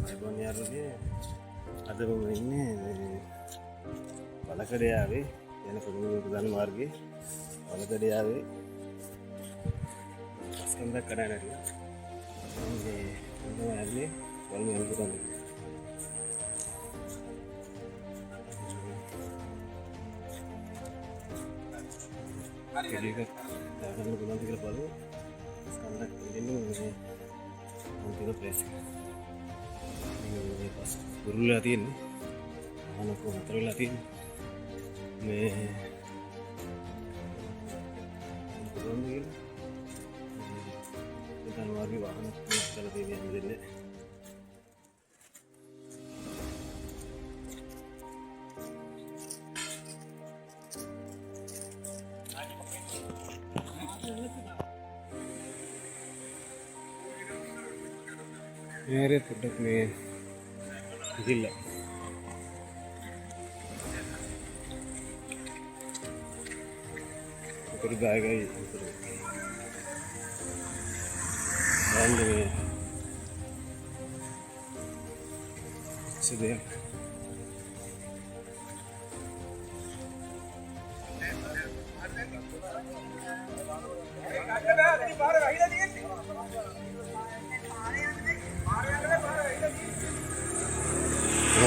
අයිබෝන් යාළුවනේ අද මම ඉන්නේ වලකඩයාවේ යන කොළඹ ප්‍රධාන මාර්ගයේ වලකඩයාවේ පස්කන්දක් කඩන හරිය මේ මම යන්නේ කොළඹ යනකොට කෙලියක දාගන්න පුළුවන්ද කියලා බලමු පස්කන්දක් දෙන්නේ මේ මොකද ප්ලේස් එක මේ පස් ගුරුල්ලා තියෙන්නේ ආනකෝ හතරලා තියෙන්නේ මේ පුළුවන්ද කියලා දැන් වාගේ වාහන කරලා තියෙන්නේ දෙන්නේ मेरे प्रोडक्ट में जिला ऊपर जाएगा ये ऊपर बैंड में सीधे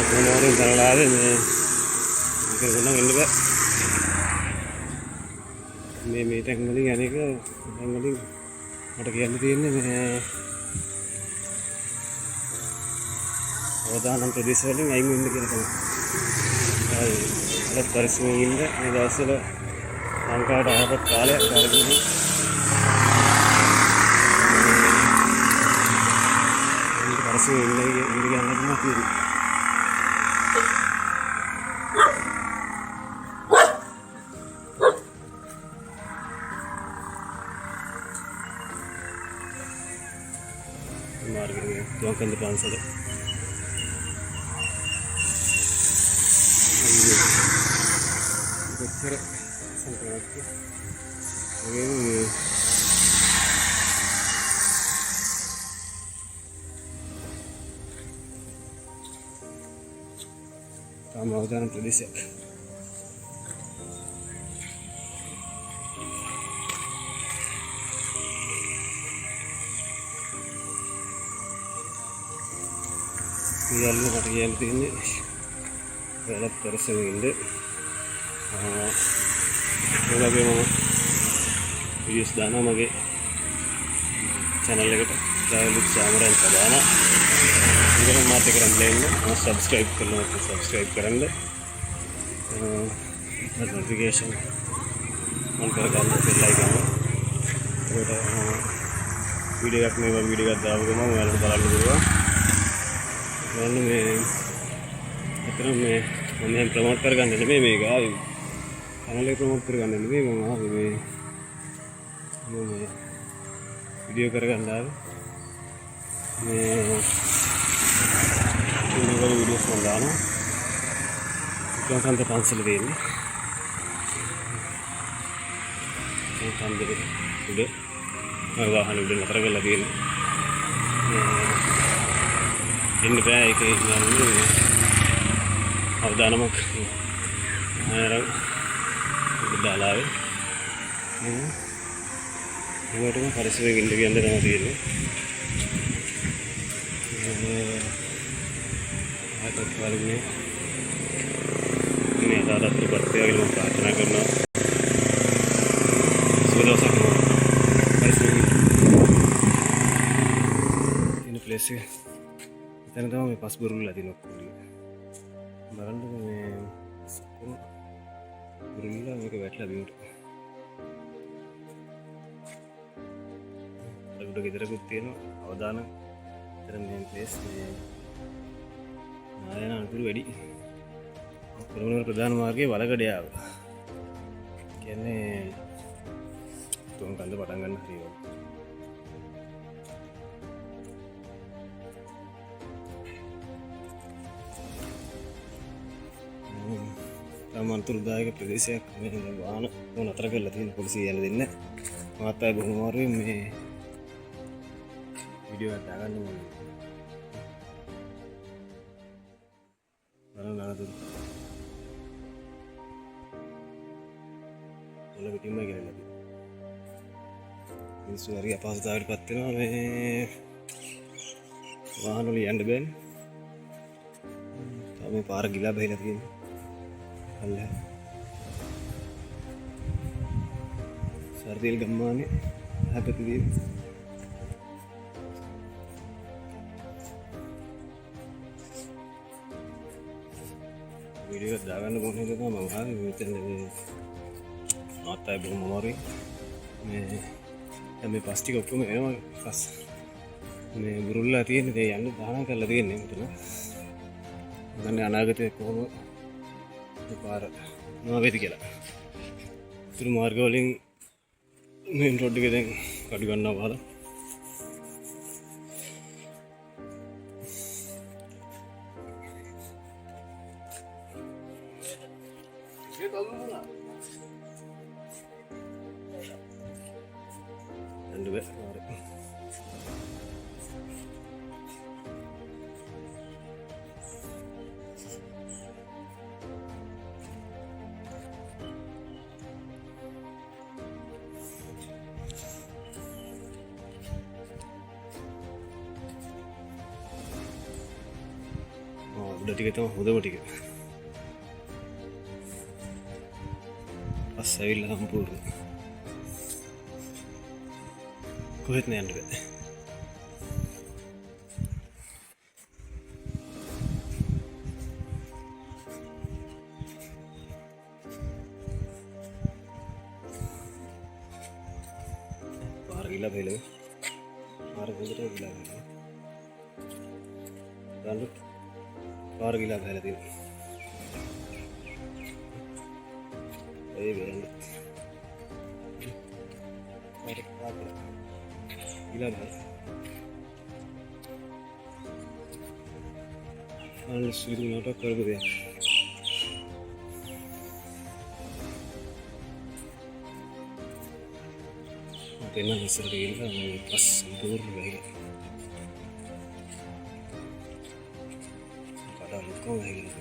kemarin tanggal hari nih karena ini pak ini tank maling ini ke tank maling ada kian di ini අවදානම් ප්‍රදේශ වලින් අයින් වෙන්න කියලා තමයි. අද පරිස්සමෙන් ඉන්න මේ දවස්වල ලංකාවට ආපත් කාලයක් අරගෙන පරිස්සමෙන් ඉන්න කියන්න තමයි. मार्केट में दुकान से काम අවදානම් ප්‍රදේශයක් යාළුවෝ මට කියන්න තියෙන්නේ ඔයාලත් පරිස්සමෙන් ඉන්න. ඒ වගේම වීඩියෝස් දානවා මගේ channel එකට ට්‍රැවලික් සාමරයන් ප්‍රදාන. ඉතින් මාත් එක්ක රැඳෙන්න subscribe කරනවා subscribe කරන්න. notification on කරගන්න bell icon එක. ඒකට වීඩියෝ එකක් මේ වීඩියෝ එකක් දාපු ගමන් ඔයාලට බලන්න පුළුවන්. मैं अतर मैं प्रमोट कर මේක ආවේ channel එක ප්‍රමෝට් කරගන්න නෙමෙයි මම ආවේ මේ වීඩියෝ කරගන්න ආවේ මේ වීඩියෝස් මම දානවා ඒකන්ත පන්සල දෙන්නේ ඒ කන්දේ උඩ වාහන උඩ නතර කරලා තියෙන්නේ ඉන්න බෑ ඒක නන්නේ අවදානමක් අර දාලාවේ ඒකටම පරිසරයෙන් ඉන්න කියන්න තමයි තියෙන්නේ අතත් වලින්නේ මේ දාදාත් ප්‍රත්‍යය වල ප්‍රාර්ථනා කරනවා සුවදවසක් පරිසරයෙන් ඉන්න ප්ලේස් එක එතන තමයි මේ පස් බුරුල්ලා තියෙන ඔක්කොම බලන්න මේ බුරුල්ලා මේක වැටලා බිමට අර ගෙදරකුත් තියෙනවා අවදානම් එතන මේ ප්ලේස් මේ නායන අනුතුරු වැඩි කොළඹ ප්‍රධාන මාර්ගයේ වලකඩයාව කියන්නේ තුන් කන්ද පටන් ගන්න හරියව අතුරුදායක ප්‍රදේශයක් මේ වාහන නතර කරලා තියෙන පොලිසිය යන දෙන්න මාත්තා බොහොම අමාරුවෙන් මේ වීඩියෝ එකක් දාගන්න ඕනේ. නරදුරු ඔල පිටින්ම ගෙනල්ලා තියෙනවා. මිනිස්සු හරි අපහසුතාවයට පත් වෙනවා මේ වාහන වල යන්න බෑනේ. තාම මේ පාර ගිලා බහිලා තියෙනවා. අල්ලා සර්දිල් ගම්මානේ හැපෙතිදී වීඩියෝ එකක් දාගන්න කොහොමද කියලා මම ආවේ මෙතන මාතයි බොහොම අමාරුයි මේ පස් ටික ඔක්කොම එනවා පස් මේ බුරුල්ලා තියෙන දේ යන්න දාන කරලා තියෙන්නේ මෙතන මම අනාගතේ කොහොම පාර මොනවද කියලා ඉතුරු මාර්ග වලින් මේන් රෝඩ් එකේ දැන් කඩු ගන්නවා බලන්න and bit udah tiga tahun udah tiga pas saya bilang hampur කොහෙත් නෑ යන්න බෑ. පාර ගිලා බැලුවා. පාර හොඳට ගිලා බැලුවා. ගන්න පාර ගිලා බැලලා තියෙනවා. ඒ වෙන්නේ. පාර gila banget. Harus gitu nggak kalau gitu ya. Makanya hasil gila pas sempur banget. Pada luka kayak gitu.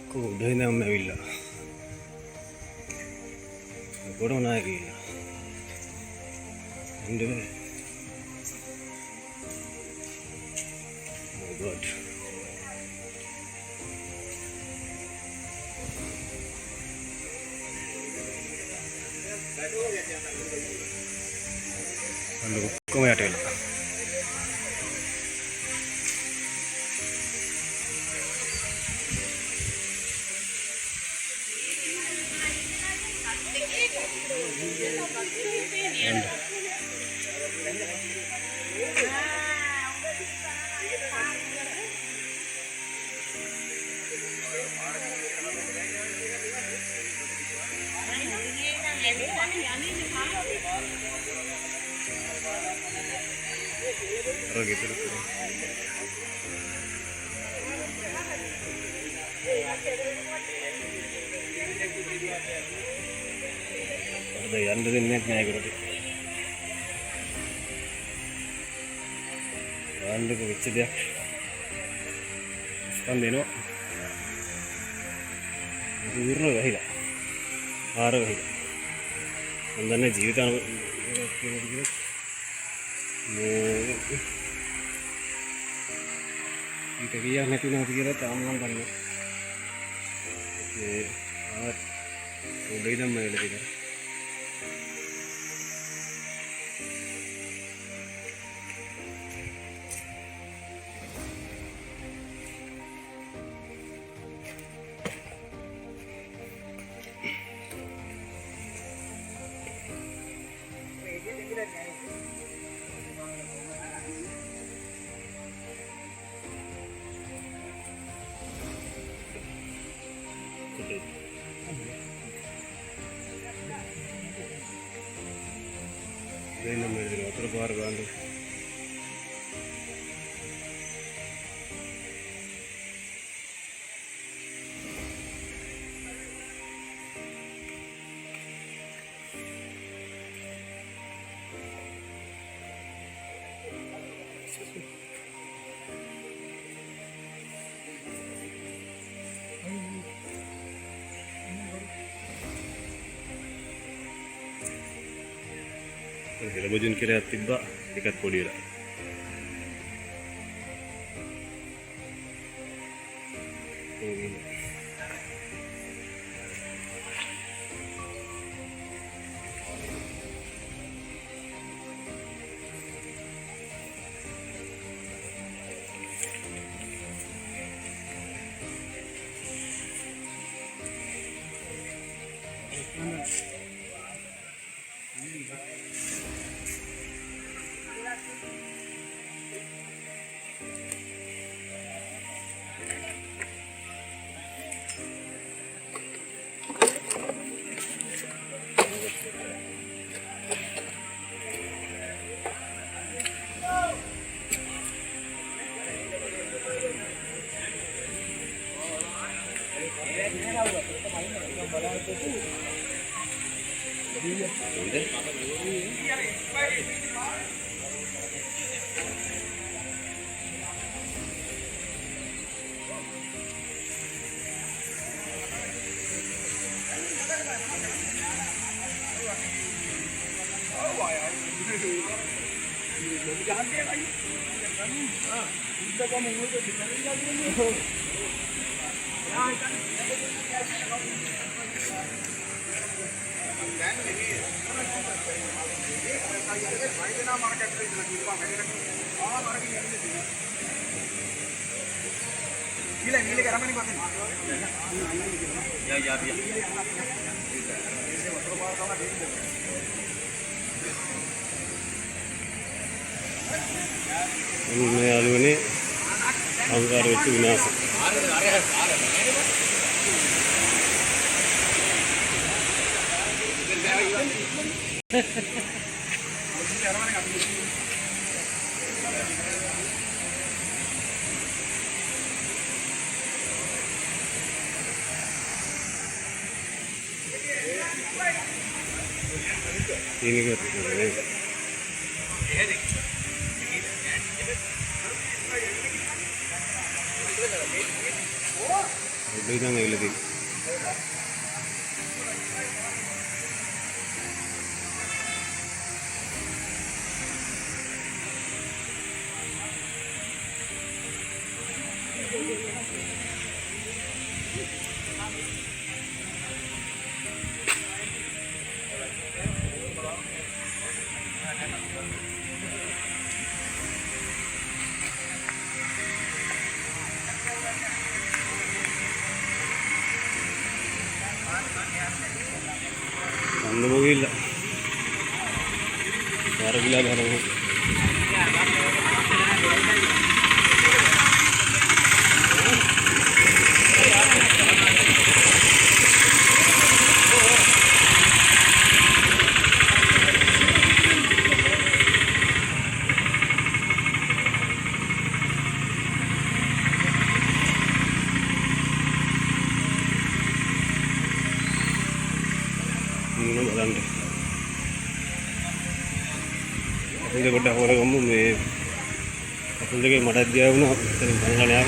Kok udah ini amma villa. Bodoh naik ini. Ini. Oh God. Lalu kok ya ada? Oh gitu. Ada yang dari netnya gitu. Anda ke bicara dia. Sekarang deno. Urno gahila. Haru gahila. Andane ජීවිතන ඊට ගියා නැති නැති කියලා තාම නම් දන්නේ. ඒ උඩේ නම් මම ඉලක්කය. Ini namanya water bar bandu. Kalau baju kira tiba dekat podi lah. Ini alu ini anggar itu binasa. Ini kan ini nang lagi. Anda mobil, baru gila baru. Aku juga udah orang kamu, aku juga mada dia, aku nak teri bangga ni.